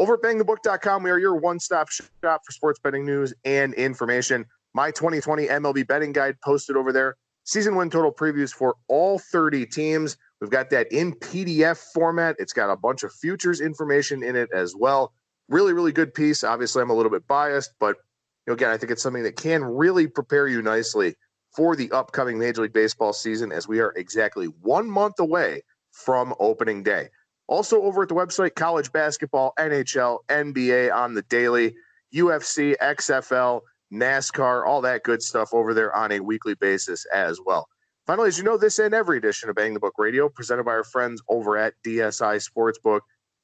Over at BangTheBook.com, we are your one-stop shop for sports betting news and information. My 2020 MLB betting guide posted over there. Season win total previews for all 30 teams. We've got that in PDF format. It's got a bunch of futures information in it as well. Really, really good piece. Obviously, I'm a little bit biased, but again, I think it's something that can really prepare you nicely for the upcoming Major League Baseball season, as we are exactly 1 month away from opening day. Also over at the website, college basketball, NHL, NBA on the daily, UFC, XFL, NASCAR, all that good stuff over there on a weekly basis as well. Finally, as you know, this and every edition of Bang the Book Radio, presented by our friends over at DSI Sportsbook.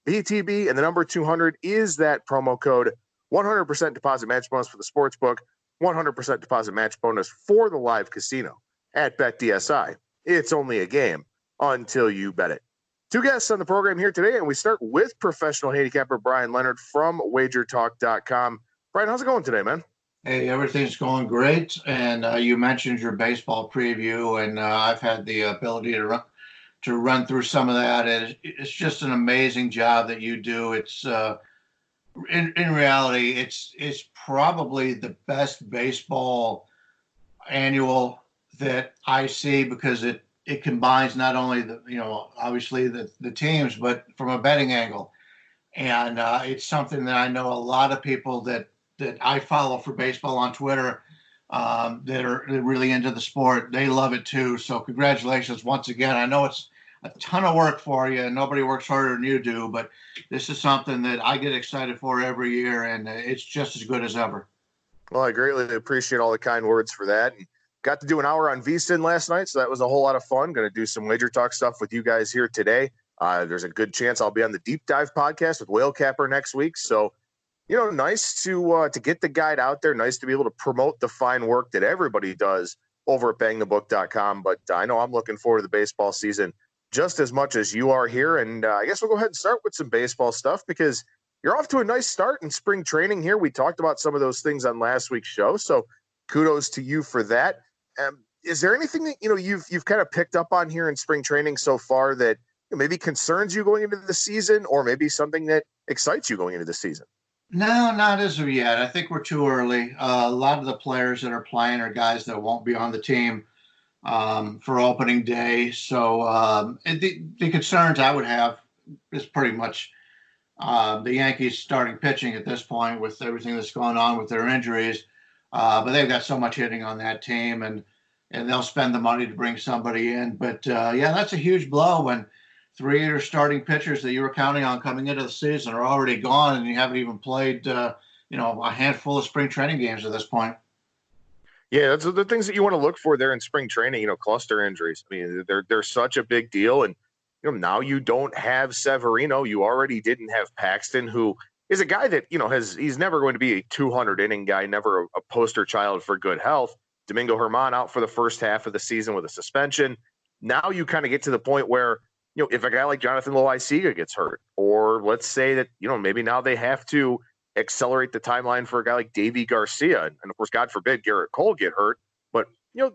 BTB and the number 200 is that promo code. 100% deposit match bonus for the sportsbook, 100% deposit match bonus for the live casino at BetDSI. It's only a game until you bet it. Two guests on the program here today, and we start with professional handicapper Bryan Leonard from wagertalk.com. Bryan, how's it going today, man? Hey, everything's going great. And you mentioned your baseball preview, and I've had the ability to run through some of that. It's just an amazing job that you do. It's in reality, it's probably the best baseball annual that I see, because it combines not only obviously the teams, but from a betting angle. And it's something that I know a lot of people that I follow for baseball on Twitter that are really into the sport. They love it too. So congratulations once again. I know it's a ton of work for you, and nobody works harder than you do, but this is something that I get excited for every year, and it's just as good as ever. Well, I greatly appreciate all the kind words for that. And got to do an hour on VSiN last night, so that was a whole lot of fun. Going to do some Wager Talk stuff with you guys here today. There's a good chance I'll be on the Deep Dive podcast with Whale Capper next week. So, nice to get the guide out there. Nice to be able to promote the fine work that everybody does over at BangTheBook.com. But I know I'm looking forward to the baseball season just as much as you are here. And I guess we'll go ahead and start with some baseball stuff, because you're off to a nice start in spring training here. We talked about some of those things on last week's show, so kudos to you for that. Is there anything that you've kind of picked up on here in spring training so far that maybe concerns you going into the season, or maybe something that excites you going into the season? No, not as of yet. I think we're too early. A lot of the players that are playing are guys that won't be on the team for opening day. So the concerns I would have is pretty much the Yankees starting pitching at this point with everything that's going on with their injuries. But they've got so much hitting on that team, and they'll spend the money to bring somebody in. But that's a huge blow when three of your starting pitchers that you were counting on coming into the season are already gone, and you haven't even played a handful of spring training games at this point. Yeah, that's the things that you want to look for there in spring training. Cluster injuries. I mean, they're such a big deal, and now you don't have Severino. You already didn't have Paxton, who is a guy that he's never going to be a 200 inning guy, never a poster child for good health. Domingo Germán out for the first half of the season with a suspension. Now you kind of get to the point where if a guy like Jonathan Loaisiga gets hurt, or let's say that maybe now they have to accelerate the timeline for a guy like Davy Garcia. And of course, God forbid Garrett Cole get hurt. But,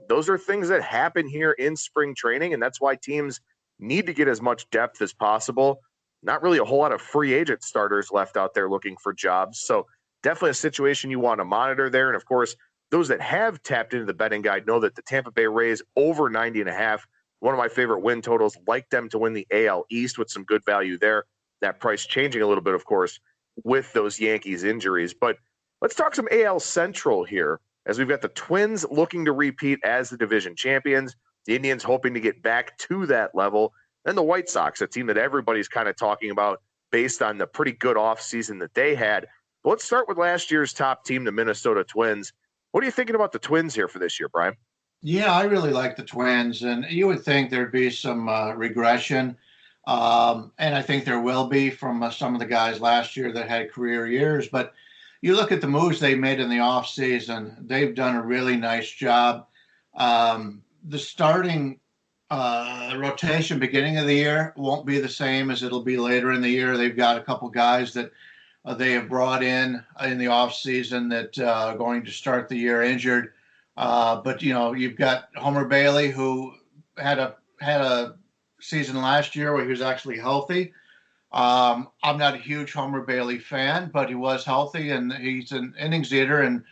those are things that happen here in spring training. And that's why teams need to get as much depth as possible. Not really a whole lot of free agent starters left out there looking for jobs. So definitely a situation you want to monitor there. And of course, those that have tapped into the betting guide know that the Tampa Bay Rays over 90.5, one of my favorite win totals, like them to win the AL East with some good value there. That price changing a little bit, of course, with those Yankees injuries. But let's talk some AL Central here, as we've got the Twins looking to repeat as the division champions, the Indians hoping to get back to that level, and the White Sox, a team that everybody's kind of talking about based on the pretty good offseason that they had. But let's start with last year's top team, the Minnesota Twins. What are you thinking about the Twins here for this year, Bryan? Yeah, I really like the Twins, and you would think there'd be some regression. And I think there will be from some of the guys last year that had career years. But you look at the moves they made in the offseason, they've done a really nice job. The starting rotation beginning of the year won't be the same as it'll be later in the year. They've got a couple guys that they have brought in the offseason that are going to start the year injured. But, you've got Homer Bailey, who had a season last year where he was actually healthy. I'm not a huge Homer Bailey fan, but he was healthy and he's an innings eater. And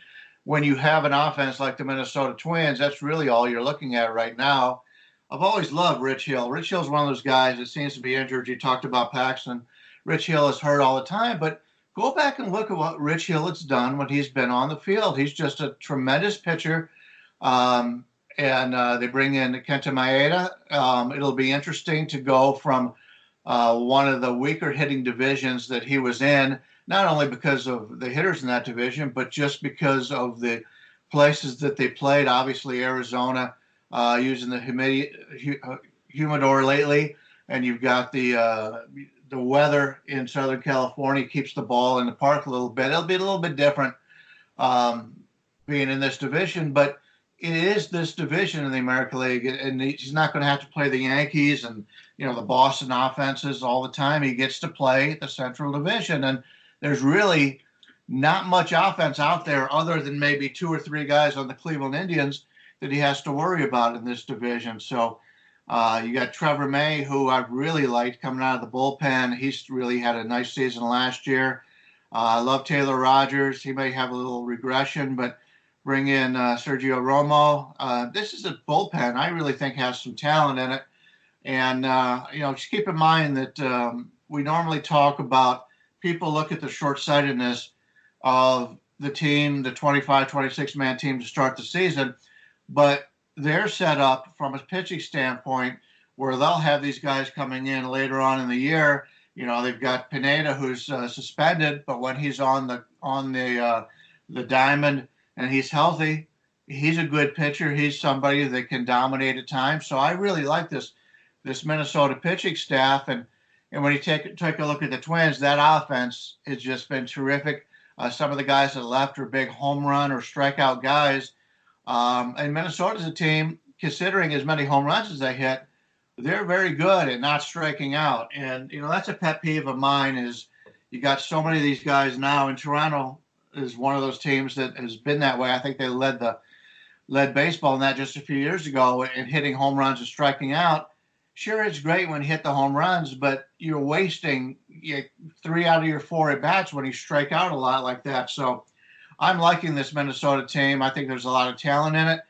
when you have an offense like the Minnesota Twins, that's really all you're looking at right now. I've always loved Rich Hill. Rich Hill's one of those guys that seems to be injured. You talked about Paxton. Rich Hill is hurt all the time, but go back and look at what Rich Hill has done when he's been on the field. He's just a tremendous pitcher. And they bring in Kenta Maeda. It'll be interesting to go from one of the weaker hitting divisions that he was in, not only because of the hitters in that division, but just because of the places that they played. Obviously, Arizona using the humidor lately, and you've got the weather in Southern California keeps the ball in the park a little bit. It'll be a little bit different being in this division, but it is this division in the American League, and he's not going to have to play the Yankees and the Boston offenses all the time. He gets to play the Central Division, and there's really not much offense out there other than maybe 2 or 3 guys on the Cleveland Indians that he has to worry about in this division. So you got Trevor May, who I've really liked coming out of the bullpen. He's really had a nice season last year. I love Taylor Rogers. He may have a little regression, but bring in Sergio Romo. This is a bullpen I really think has some talent in it. And, just keep in mind that we normally talk about people look at the short-sightedness of the team, the 25, 26-man team to start the season, but they're set up from a pitching standpoint where they'll have these guys coming in later on in the year. They've got Pineda, who's suspended, but when he's on the diamond and he's healthy, he's a good pitcher. He's somebody that can dominate at times. So I really like this Minnesota pitching staff. And when you take a look at the Twins, that offense has just been terrific. Some of the guys that left are big home run or strikeout guys. And Minnesota's a team, considering as many home runs as they hit, they're very good at not striking out. And, that's a pet peeve of mine is you got so many of these guys now. In Toronto is one of those teams that has been that way. I think they led baseball in that just a few years ago in hitting home runs and striking out. Sure, it's great when you hit the home runs, but you're wasting 3 out of your 4 at-bats when you strike out a lot like that. So I'm liking this Minnesota team. I think there's a lot of talent in it.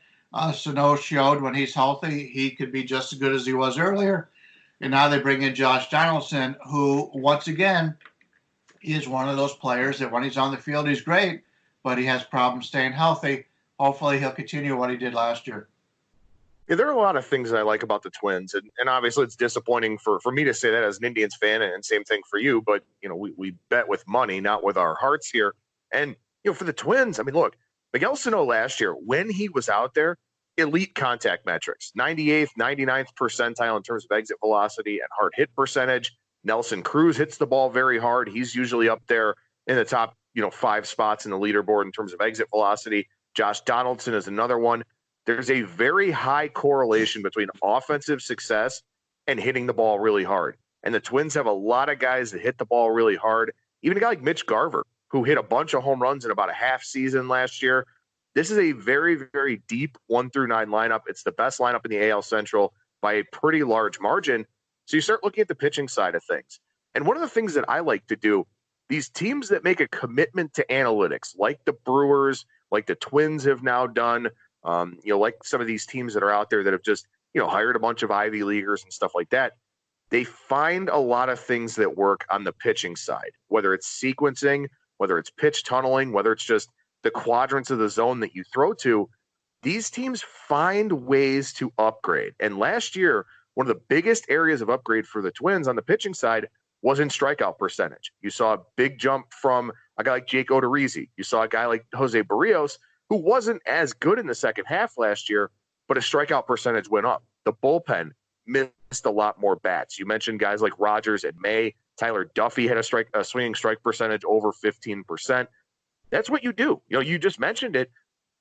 Sano showed when he's healthy, he could be just as good as he was earlier. And now they bring in Josh Donaldson, who, once again, is one of those players that when he's on the field, he's great, but he has problems staying healthy. Hopefully he'll continue what he did last year. Yeah, there are a lot of things that I like about the Twins, and obviously it's disappointing for me to say that as an Indians fan, and same thing for you, but, we bet with money, not with our hearts here. And, for the Twins, I mean, look, Miguel Sano last year, when he was out there, elite contact metrics, 98th, 99th percentile in terms of exit velocity and hard hit percentage. Nelson Cruz hits the ball very hard. He's usually up there in the top, 5 spots in the leaderboard in terms of exit velocity. Josh Donaldson is another one. There's a very high correlation between offensive success and hitting the ball really hard. And the Twins have a lot of guys that hit the ball really hard. Even a guy like Mitch Garver, who hit a bunch of home runs in about a half season last year. This is a very, very deep 1 through 9 lineup. It's the best lineup in the AL Central by a pretty large margin. So you start looking at the pitching side of things. And one of the things that I like to do, these teams that make a commitment to analytics, like the Brewers, like the Twins have now done, like some of these teams that are out there that have just, hired a bunch of Ivy Leaguers and stuff like that. They find a lot of things that work on the pitching side, whether it's sequencing, whether it's pitch tunneling, whether it's just the quadrants of the zone that you throw to. These teams find ways to upgrade. And last year, one of the biggest areas of upgrade for the Twins on the pitching side was in strikeout percentage. You saw a big jump from a guy like Jake Odorizzi. You saw a guy like Jose Barrios, who wasn't as good in the second half last year, but his strikeout percentage went up. The bullpen missed a lot more bats. You mentioned guys like Rogers and May. Tyler Duffy had a swinging strike percentage over 15%. That's what you do. You just mentioned it.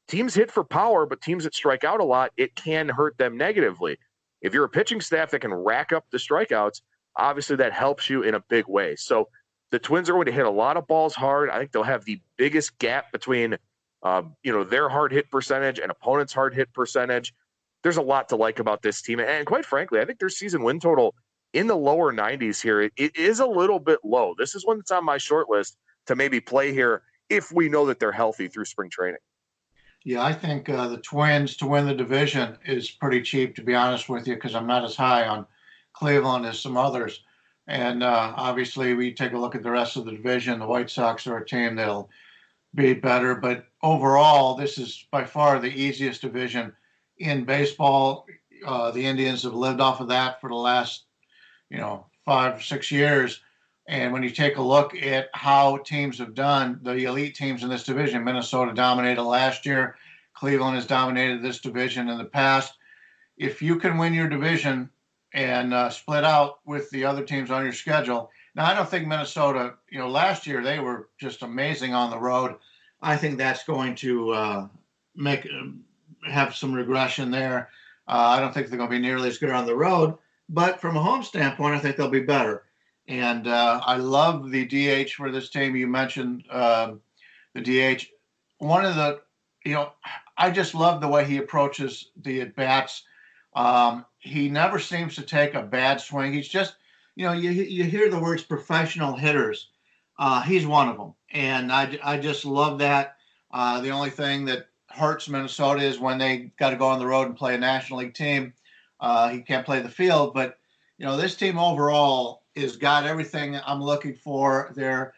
Teams hit for power, but teams that strike out a lot, it can hurt them negatively. If you're a pitching staff that can rack up the strikeouts, obviously that helps you in a big way. So the Twins are going to hit a lot of balls hard. I think they'll have the biggest gap between their hard hit percentage and opponents' hard hit percentage. There's a lot to like about this team. And quite frankly, I think their season win total in the lower 90s here. It is a little bit low. This is one that's on my short list to maybe play here if we know that they're healthy through spring training. Yeah, I think the Twins to win the division is pretty cheap, to be honest with you, because I'm not as high on Cleveland as some others. And obviously, we take a look at the rest of the division. The White Sox are a team that'll be better. But overall, this is by far the easiest division in baseball. The Indians have lived off of that for the last, 5 6 years. And when you take a look at how teams have done, the elite teams in this division, Minnesota dominated last year. Cleveland has dominated this division in the past. If you can win your division and split out with the other teams on your schedule. Now, I don't think Minnesota, last year they were just amazing on the road. I think that's going to have some regression there. I don't think they're going to be nearly as good on the road. But from a home standpoint, I think they'll be better. And I love the DH for this team. You mentioned the DH. One of the, I just love the way he approaches the at-bats. He never seems to take a bad swing. He's just, you hear the words professional hitters. He's one of them. And I just love that. The only thing that hurts Minnesota is when they got to go on the road and play a National League team. He can't play the field. But, this team overall has got everything I'm looking for there.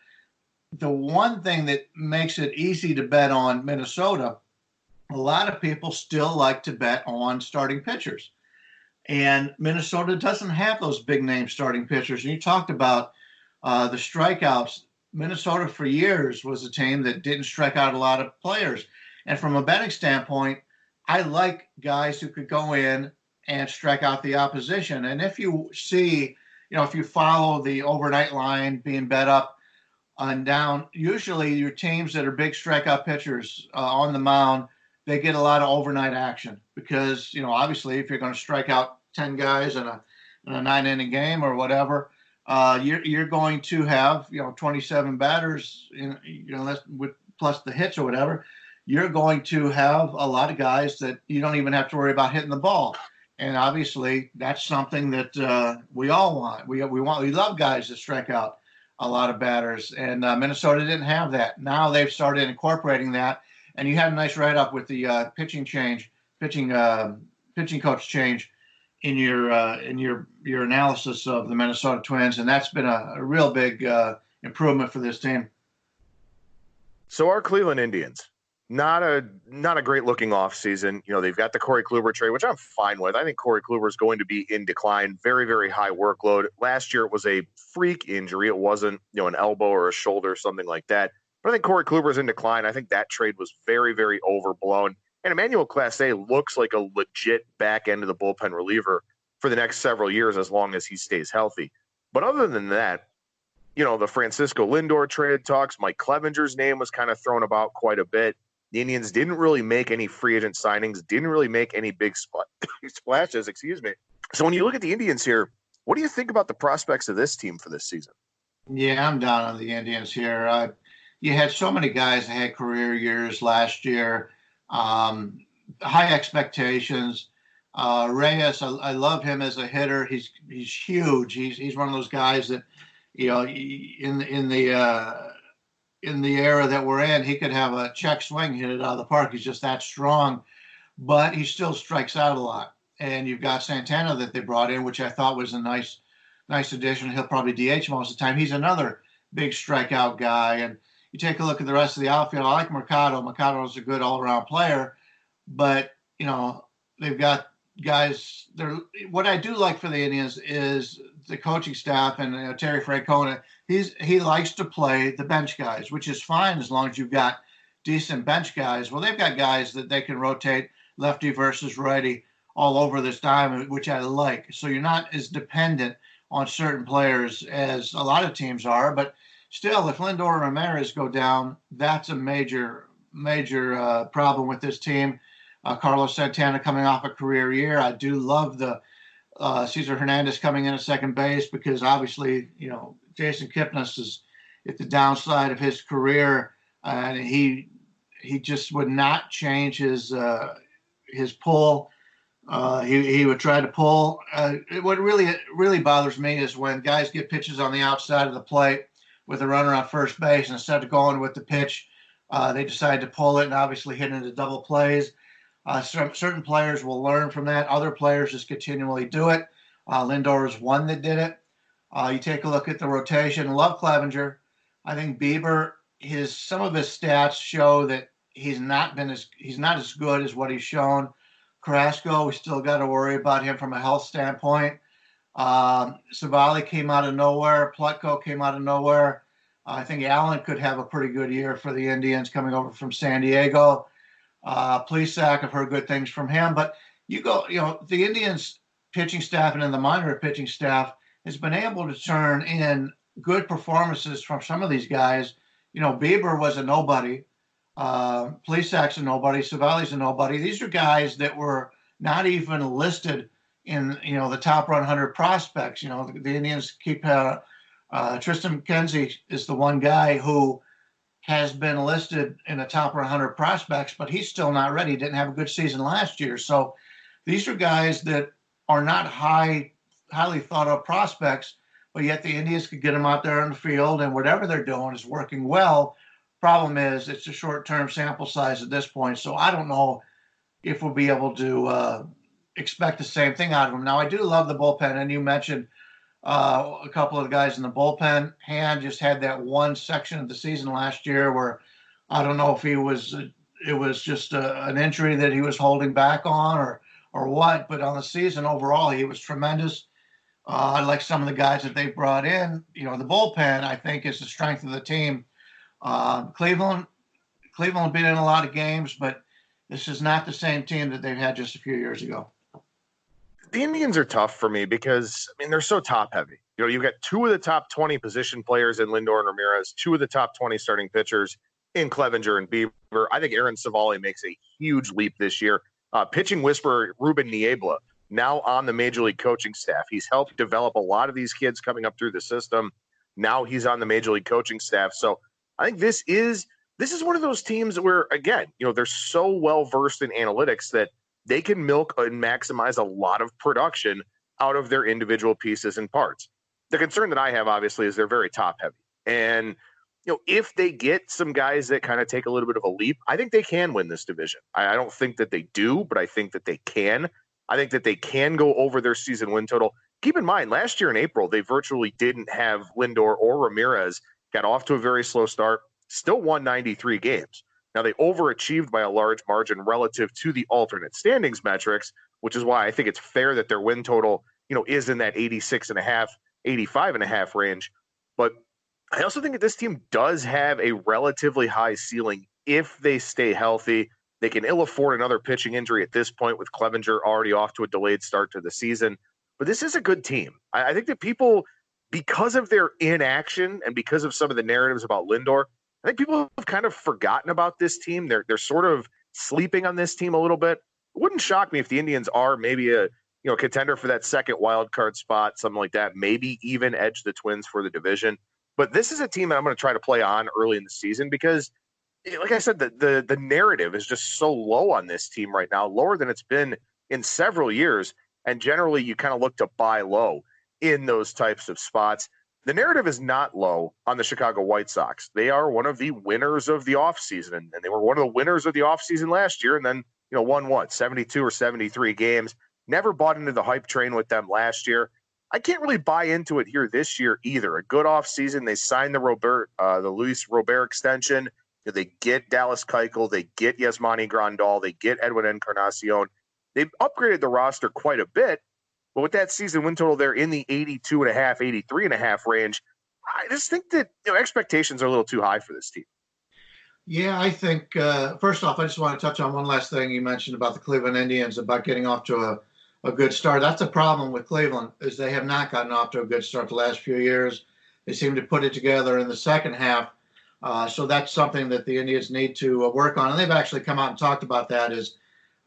The one thing that makes it easy to bet on Minnesota, a lot of people still like to bet on starting pitchers. And Minnesota doesn't have those big name starting pitchers. And you talked about the strikeouts. Minnesota for years was a team that didn't strike out a lot of players. And from a betting standpoint, I like guys who could go in and strike out the opposition. And if you see, if you follow the overnight line being bet up and down, usually your teams that are big strikeout pitchers on the mound, they get a lot of overnight action because, obviously if you're going to strike out 10 guys in a 9-inning game or whatever, you're going to have, 27 batters, plus the hits or whatever. You're going to have a lot of guys that you don't even have to worry about hitting the ball. And obviously that's something that we all want. We love guys that strike out a lot of batters, and Minnesota didn't have that. Now they've started incorporating that. And you had a nice write-up with the pitching coach change in your analysis of the Minnesota Twins, and that's been a real big improvement for this team. So our Cleveland Indians, not a great looking offseason. They've got the Corey Kluber trade, which I'm fine with. I think Corey Kluber is going to be in decline, very, very high workload. Last year it was a freak injury. It wasn't, an elbow or a shoulder or something like that. But I think Corey Kluber is in decline. I think that trade was very, very overblown. And Emmanuel Clase looks like a legit back end of the bullpen reliever for the next several years as long as he stays healthy. But other than that, the Francisco Lindor trade talks, Mike Clevenger's name was kind of thrown about quite a bit. The Indians didn't really make any free agent signings, didn't really make any big splashes, So when you look at the Indians here, what do you think about the prospects of this team for this season? Yeah, I'm down on the Indians here. You had so many guys that had career years last year, high expectations. Reyes, I love him as a hitter. He's huge. He's one of those guys that, in the era that we're in, he could have a check swing, hit it out of the park. He's just that strong, but he still strikes out a lot. And you've got Santana that they brought in, which I thought was a nice addition. He'll probably DH most of the time. He's another big strikeout guy. And you take a look at the rest of the outfield. I like Mercado. Mercado's a good all-around player, but they've got guys. What I do like for the Indians is the coaching staff and Terry Francona. He likes to play the bench guys, which is fine as long as you've got decent bench guys. Well, they've got guys that they can rotate lefty versus righty all over this diamond, which I like. So you're not as dependent on certain players as a lot of teams are, but still, if Lindor and Ramirez go down, that's a major problem with this team. Carlos Santana coming off a career year. I do love the Cesar Hernandez coming in at second base because obviously, Jason Kipnis is at the downside of his career, and he just would not change his pull. He would try to pull. What really bothers me is when guys get pitches on the outside of the plate with a runner on first base, and instead of going with the pitch, they decide to pull it and obviously hit into double plays. Certain players will learn from that. Other players just continually do it. Lindor is one that did it. You take a look at the rotation. Love Clevenger. I think Bieber, some of his stats show that he's not as good as what he's shown. Carrasco, we still got to worry about him from a health standpoint. Savali came out of nowhere. Plutko came out of nowhere. I think Allen could have a pretty good year for the Indians coming over from San Diego. Plesac, I've heard good things from him. But the Indians pitching staff and then the minor pitching staff has been able to turn in good performances from some of these guys. Bieber was a nobody. Plesac's a nobody. Savali's a nobody. These are guys that were not even listed in, the top 100 prospects. The Indians keep Tristan McKenzie is the one guy who has been listed in the top 100 prospects, but he's still not ready. He didn't have a good season last year. So these are guys that are not highly thought of prospects, but yet the Indians could get them out there on the field, and whatever they're doing is working well. Problem is, it's a short-term sample size at this point, so I don't know if we'll be able to expect the same thing out of them. Now, I do love the bullpen, and you mentioned a couple of the guys in the bullpen. Hand just had that one section of the season last year where I don't know if it was just an injury that he was holding back on or what, but on the season overall, he was tremendous. I like some of the guys that they brought in. The bullpen, I think, is the strength of the team. Cleveland been in a lot of games, but this is not the same team that they've had just a few years ago. The Indians are tough for me because, they're so top heavy. You've got two of the top 20 position players in Lindor and Ramirez, two of the top 20 starting pitchers in Clevenger and Bieber. I think Aaron Savali makes a huge leap this year. Pitching whisperer Ruben Niebla, now on the Major League coaching staff. He's helped develop a lot of these kids coming up through the system. Now he's on the Major League coaching staff. So I think this is one of those teams where, again, they're so well versed in analytics that they can milk and maximize a lot of production out of their individual pieces and parts. The concern that I have, obviously, is they're very top heavy. And, if they get some guys that kind of take a little bit of a leap, I think they can win this division. I don't think that they do, but I think that they can. I think that they can go over their season win total. Keep in mind, last year in April, they virtually didn't have Lindor or Ramirez. Got off to a very slow start, still won 93 games. Now, they overachieved by a large margin relative to the alternate standings metrics, which is why I think it's fair that their win total, is in that 86.5, 85.5 range. But I also think that this team does have a relatively high ceiling if they stay healthy. They can ill afford another pitching injury at this point with Clevenger already off to a delayed start to the season. But this is a good team. I think that people, because of their inaction and because of some of the narratives about Lindor, I think people have kind of forgotten about this team. They're sort of sleeping on this team a little bit. It wouldn't shock me if the Indians are maybe a contender for that second wild card spot, something like that, maybe even edge the Twins for the division. But this is a team that I'm going to try to play on early in the season because, like I said, the narrative is just so low on this team right now, lower than it's been in several years. And generally, you kind of look to buy low in those types of spots. The narrative is not low on the Chicago White Sox. They are one of the winners of the offseason, and they were one of the winners of the offseason last year, and then won 72 or 73 games. Never bought into the hype train with them last year. I can't really buy into it here this year either. A good offseason. They signed the Luis Robert extension. They get Dallas Keuchel. They get Yasmani Grandal. They get Edwin Encarnacion. They've upgraded the roster quite a bit. But with that season win total there in the 82.5, 83.5 range, I just think that expectations are a little too high for this team. Yeah, I think, first off, I just want to touch on one last thing you mentioned about the Cleveland Indians, about getting off to a good start. That's a problem with Cleveland, is they have not gotten off to a good start the last few years. They seem to put it together in the second half. So that's something that the Indians need to work on. And they've actually come out and talked about that, is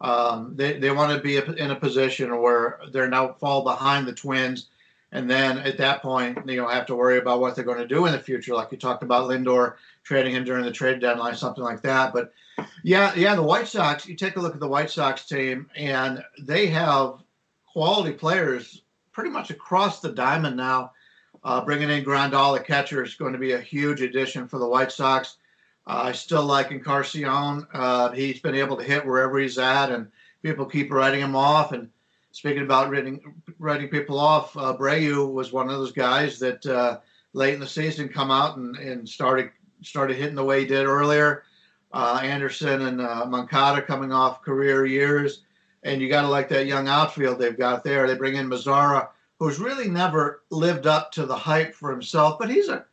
they want to be in a position where they're now fall behind the Twins And then at that point, have to worry about what they're going to do in the future. Like you talked about Lindor, trading him during the trade deadline, something like that. But yeah, the White Sox, you take a look at the White Sox team, and they have quality players pretty much across the diamond now. Bringing in Grandal, the catcher, is going to be a huge addition for the White Sox. I still like Encarnacion. He's been able to hit wherever he's at, and people keep writing him off. And speaking about writing people off, Abreu was one of those guys that late in the season come out and started hitting the way he did earlier. Anderson and Moncada coming off career years. And you got to like that young outfield they've got there. They bring in Mazzara, who's really never lived up to the hype for himself, but he's a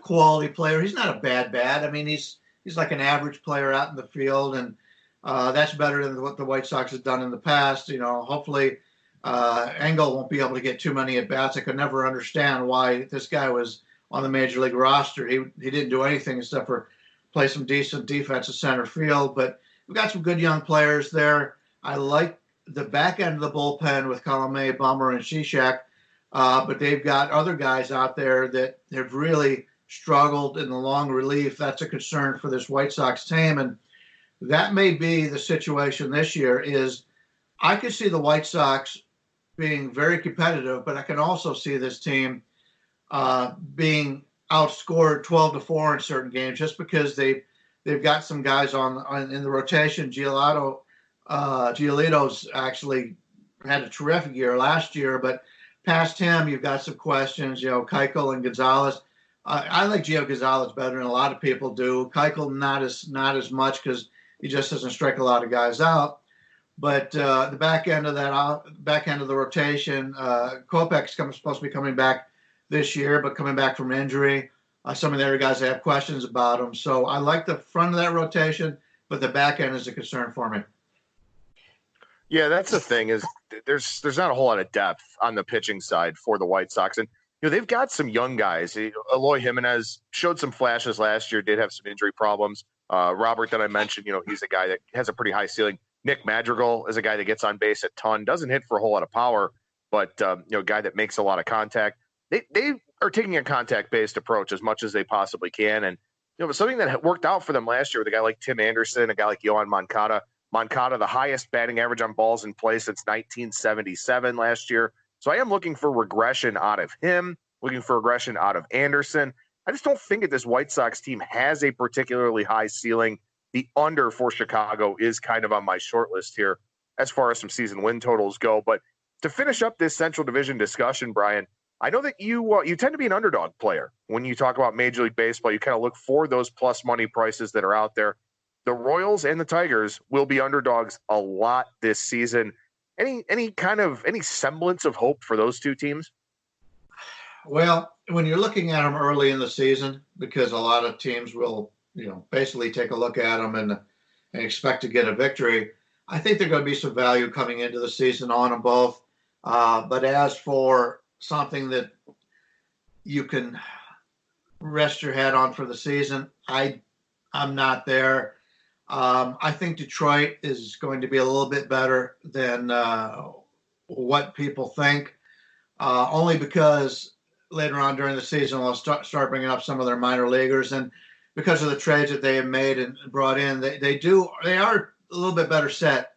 quality player. He's not a bad. I mean, he's like an average player out in the field, and that's better than what the White Sox has done in the past. Hopefully Engel won't be able to get too many at bats. I could never understand why this guy was on the major league roster. He didn't do anything except for play some decent defense at center field. But we've got some good young players there. I like the back end of the bullpen with Colomé, Bummer, and Shishak. But they've got other guys out there that have really struggled in the long relief. That's a concern for this White Sox team. And that may be the situation this year. Is I could see the White Sox being very competitive, but I can also see this team being outscored 12-4 in certain games just because they've got some guys on in the rotation. Giolito's actually had a terrific year last year, but past him, you've got some questions. Keuchel and Gonzalez. I like Gio Gonzalez better than a lot of people do. Keuchel not as much because he just doesn't strike a lot of guys out. But the back end of the rotation, Kopech's supposed to be coming back this year, but coming back from injury. Some of the other guys have questions about him. So I like the front of that rotation, but the back end is a concern for me. Yeah, that's the thing is there's not a whole lot of depth on the pitching side for the White Sox. And, they've got some young guys. Eloy Jimenez showed some flashes last year, did have some injury problems. Robert that I mentioned, he's a guy that has a pretty high ceiling. Nick Madrigal is a guy that gets on base a ton, doesn't hit for a whole lot of power, but, a guy that makes a lot of contact. They are taking a contact-based approach as much as they possibly can. And, something that worked out for them last year with a guy like Tim Anderson, a guy like Yohan Moncada. Moncada, the highest batting average on balls in play since 1977 last year. So I am looking for regression out of him, looking for regression out of Anderson. I just don't think that this White Sox team has a particularly high ceiling. The under for Chicago is kind of on my short list here as far as some season win totals go. But to finish up this Central Division discussion, Brian, I know that you tend to be an underdog player. When you talk about Major League Baseball, you kind of look for those plus money prices that are out there. The Royals and the Tigers will be underdogs a lot this season. Any semblance of hope for those two teams? Well, when you're looking at them early in the season, because a lot of teams will, basically take a look at them and expect to get a victory, I think there's going to be some value coming into the season on them both. But as for something that you can rest your head on for the season, I'm not there. I think Detroit is going to be a little bit better than what people think, only because later on during the season they'll start bringing up some of their minor leaguers, and because of the trades that they have made and brought in, they are a little bit better set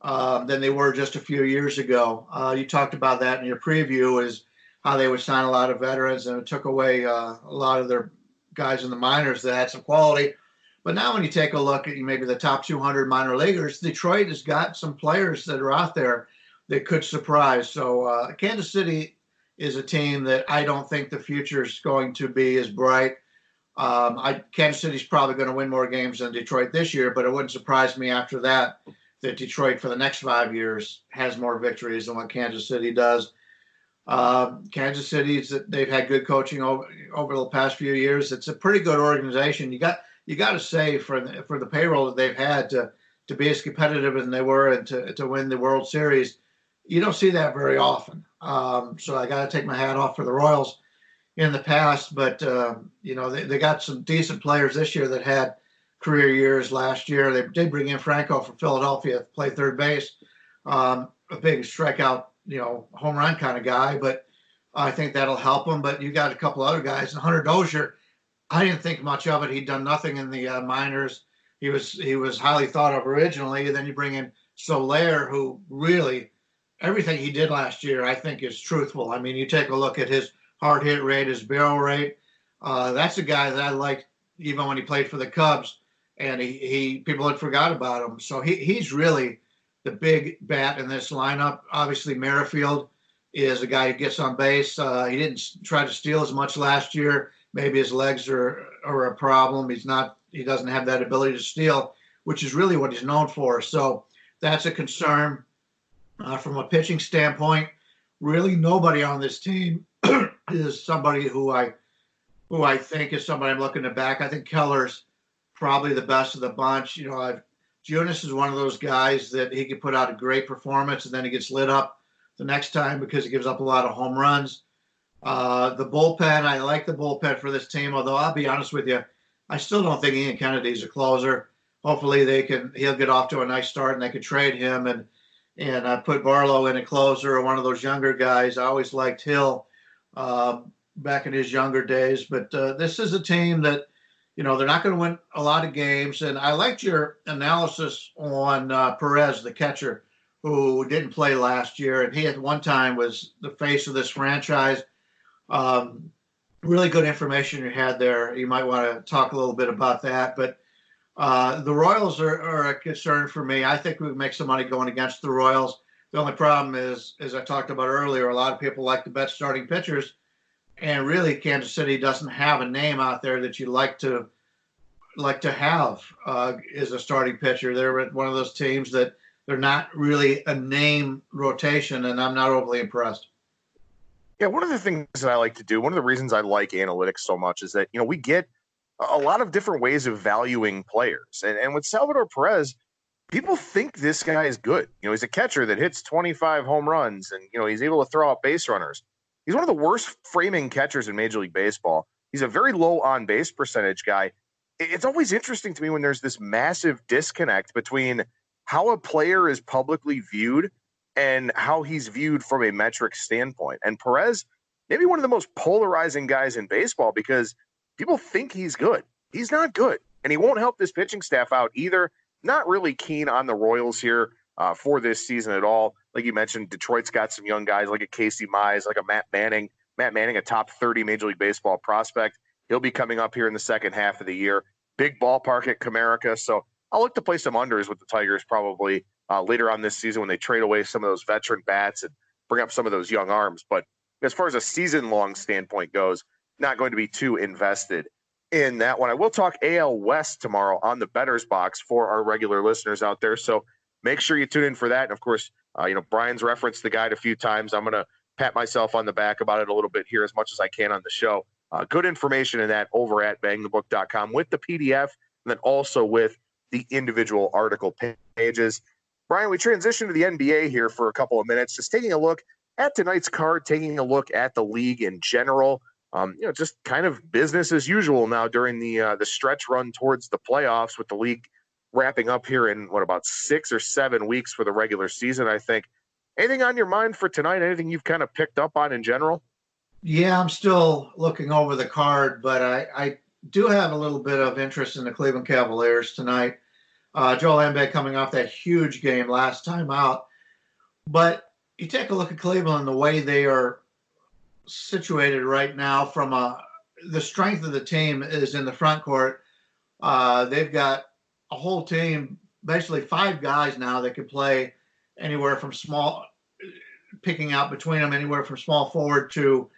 than they were just a few years ago. You talked about that in your preview, is how they would sign a lot of veterans, and it took away a lot of their guys in the minors that had some quality. But now when you take a look at maybe the top 200 minor leaguers, Detroit has got some players that are out there that could surprise. So Kansas City is a team that I don't think the future is going to be as bright. Kansas City's probably going to win more games than Detroit this year, but it wouldn't surprise me after that Detroit for the next 5 years has more victories than what Kansas City does. Kansas City, they've had good coaching over the past few years. It's a pretty good organization. You got to say for the payroll that they've had to be as competitive as they were and to win the World Series, you don't see that very often. So I got to take my hat off for the Royals in the past, but they got some decent players this year that had career years last year. They did bring in Franco from Philadelphia to play third base, a big strikeout, home run kind of guy, but I think that'll help him. But you got a couple other guys. And Hunter Dozier, I didn't think much of it. He'd done nothing in the minors. He was highly thought of originally. And then you bring in Soler, who really everything he did last year, I think, is truthful. I mean, you take a look at his hard hit rate, his barrel rate. That's a guy that I liked even when he played for the Cubs, and he people had forgot about him. So he's really the big bat in this lineup. Obviously, Merrifield is a guy who gets on base. He didn't try to steal as much last year. Maybe his legs are a problem. He doesn't have that ability to steal, which is really what he's known for. So that's a concern. From a pitching standpoint, really nobody on this team is somebody who I think is somebody I'm looking to back. I think Keller's probably the best of the bunch. Junis is one of those guys that he can put out a great performance and then he gets lit up the next time because he gives up a lot of home runs. The bullpen, I like the bullpen for this team, although I'll be honest with you, I still don't think Ian Kennedy's a closer. Hopefully he'll get off to a nice start and they can trade him and put Barlow in a closer or one of those younger guys. I always liked Hill back in his younger days. But this is a team that, they're not going to win a lot of games. And I liked your analysis on Perez, the catcher, who didn't play last year. And he at one time was the face of this franchise. Really good information you had there. You might want to talk a little bit about that. But the Royals are a concern for me. I think we would make some money going against the Royals. The only problem is, as I talked about earlier, a lot of people like to bet starting pitchers, and really Kansas City doesn't have a name out there that you like to have as a starting pitcher. They're one of those teams that they're not really a name rotation, and I'm not overly impressed. Yeah, one of the things that I like to do, one of the reasons I like analytics so much is that, we get a lot of different ways of valuing players. And with Salvador Perez, people think this guy is good. He's a catcher that hits 25 home runs and, he's able to throw out base runners. He's one of the worst framing catchers in Major League Baseball. He's a very low on-base percentage guy. It's always interesting to me when there's this massive disconnect between how a player is publicly viewed and how he's viewed from a metric standpoint. And Perez, maybe one of the most polarizing guys in baseball because people think he's good. He's not good, and he won't help this pitching staff out either. Not really keen on the Royals here for this season at all. Like you mentioned, Detroit's got some young guys like a Casey Mize, like a Matt Manning. Matt Manning, a top 30 Major League Baseball prospect. He'll be coming up here in the second half of the year. Big ballpark at Comerica. So I'll look to play some unders with the Tigers probably later on this season when they trade away some of those veteran bats and bring up some of those young arms. But as far as a season-long standpoint goes, not going to be too invested in that one. I will talk AL West tomorrow on the Bettors Box for our regular listeners out there. So make sure you tune in for that. And of course, Brian's referenced the guide a few times. I'm going to pat myself on the back about it a little bit here as much as I can on the show. Good information in that over at BangTheBook.com with the PDF and then also with the individual article pages. Brian, we transition to the NBA here for a couple of minutes, just taking a look at tonight's card, taking a look at the league in general. Just kind of business as usual now during the stretch run towards the playoffs with the league wrapping up here in about 6 or 7 weeks for the regular season, I think. Anything on your mind for tonight? Anything you've kind of picked up on in general? Yeah, I'm still looking over the card, but I do have a little bit of interest in the Cleveland Cavaliers tonight. Joel Embiid coming off that huge game last time out. But you take a look at Cleveland, the way they are situated right now from the strength of the team is in the front court. They've got a whole team, basically 5 guys now that can play anywhere from picking out between them anywhere from small forward to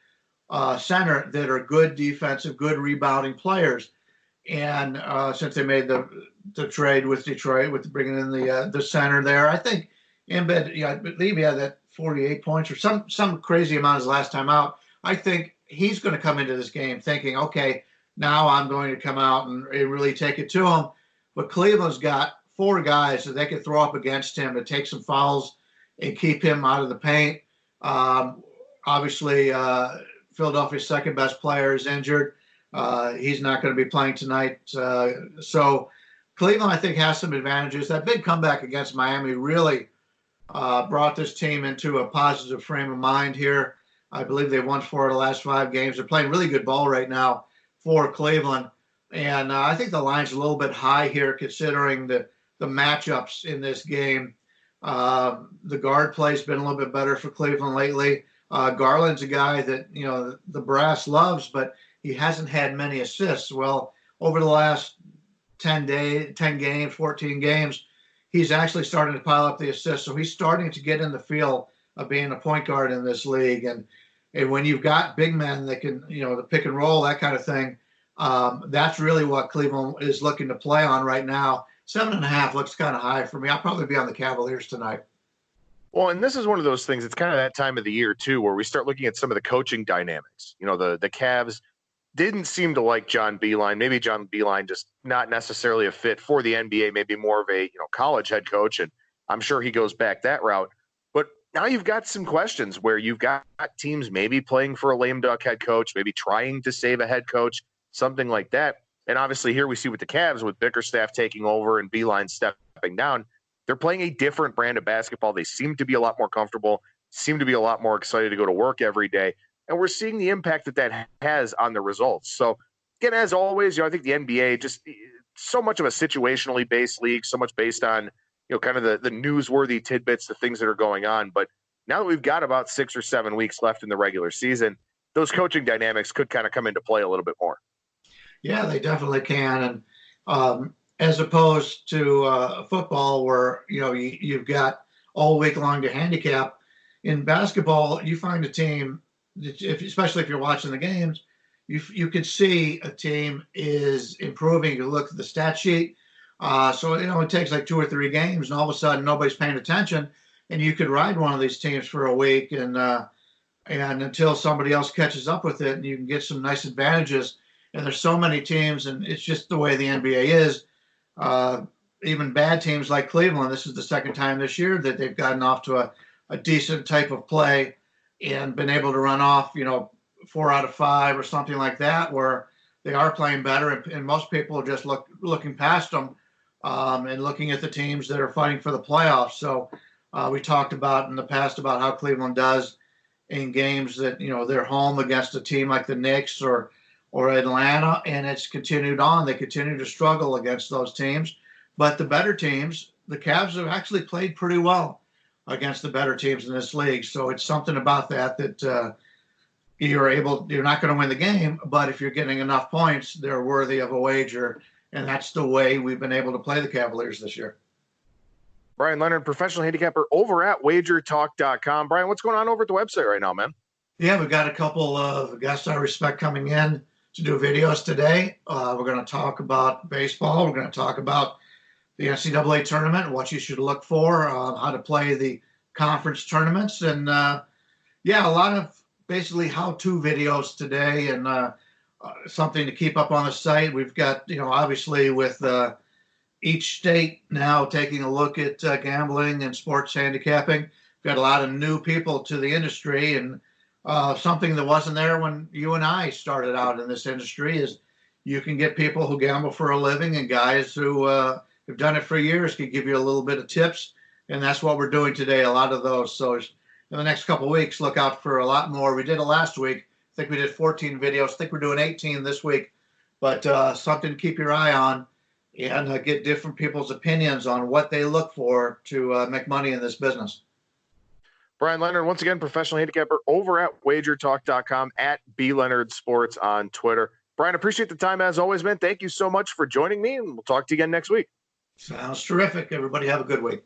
center that are good defensive, good rebounding players. And since they made the trade with Detroit, with bringing in the center there, I think Embiid, I believe he had that 48 points or some crazy amount his last time out. I think he's going to come into this game thinking, okay, now I'm going to come out and really take it to him. But Cleveland's got 4 guys that they can throw up against him to take some fouls and keep him out of the paint. Obviously, Philadelphia's second best player is injured. He's not going to be playing tonight. So Cleveland, I think, has some advantages. That big comeback against Miami really brought this team into a positive frame of mind here. I believe they've won 4 of the last 5 games. They're playing really good ball right now for Cleveland. And I think the line's a little bit high here considering the matchups in this game. The guard play's been a little bit better for Cleveland lately. Garland's a guy that, the brass loves, but he hasn't had many assists. Well, over the last 10 games, 14 games, he's actually starting to pile up the assists. So he's starting to get in the feel of being a point guard in this league. And when you've got big men that can, the pick and roll, that kind of thing, that's really what Cleveland is looking to play on right now. 7.5 looks kind of high for me. I'll probably be on the Cavaliers tonight. Well, and this is one of those things, it's kind of that time of the year, too, where we start looking at some of the coaching dynamics. The Cavs didn't seem to like John Beilein. Maybe John Beilein just not necessarily a fit for the NBA, maybe more of a college head coach, and I'm sure he goes back that route. But now you've got some questions where you've got teams maybe playing for a lame duck head coach, maybe trying to save a head coach, something like that. And obviously here we see with the Cavs, with Bickerstaff taking over and Beilein stepping down, they're playing a different brand of basketball. They seem to be a lot more comfortable, seem to be a lot more excited to go to work every day. And we're seeing the impact that has on the results. So, again, as always, I think the NBA just so much of a situationally based league, so much based on, kind of the newsworthy tidbits, the things that are going on. But now that we've got about 6 or 7 weeks left in the regular season, those coaching dynamics could kind of come into play a little bit more. Yeah, they definitely can. And as opposed to football where, you've got all week long to handicap, in basketball, you find a team, especially if you're watching the games, you can see a team is improving. You look at the stat sheet. So, it takes like 2 or 3 games and all of a sudden nobody's paying attention and you could ride one of these teams for a week and until somebody else catches up with it and you can get some nice advantages. And there's so many teams, and it's just the way the NBA is. Even bad teams like Cleveland, this is the second time this year that they've gotten off to a decent type of play and been able to run off, 4 out of 5 or something like that, where they are playing better. And most people are just looking past them and looking at the teams that are fighting for the playoffs. So we talked about in the past about how Cleveland does in games that, they're home against a team like the Knicks or Atlanta, and it's continued on. They continue to struggle against those teams. But the better teams, the Cavs have actually played pretty well against the better teams in this league. So it's something about that you're not going to win the game, but if you're getting enough points, they're worthy of a wager. And that's the way we've been able to play the Cavaliers this year. Bryan Leonard, professional handicapper over at wagertalk.com. Bryan, what's going on over at the website right now, man? Yeah, we've got a couple of guests I respect coming in to do videos today. We're going to talk about baseball. We're going to talk about the NCAA tournament, what you should look for, how to play the conference tournaments, and a lot of basically how-to videos today, and something to keep up on the site. We've got, obviously with each state now taking a look at gambling and sports handicapping. We've got a lot of new people to the industry, and something that wasn't there when you and I started out in this industry is you can get people who gamble for a living and guys who have done it for years can give you a little bit of tips. And that's what we're doing today, a lot of those. So in the next couple of weeks, look out for a lot more. We did it last week. I think we did 14 videos. I think we're doing 18 this week. But something to keep your eye on and get different people's opinions on what they look for to make money in this business. Bryan Leonard, once again, professional handicapper over at wagertalk.com, at BLeonardSports on Twitter. Bryan, appreciate the time as always, man. Thank you so much for joining me, and we'll talk to you again next week. Sounds terrific. Everybody have a good week.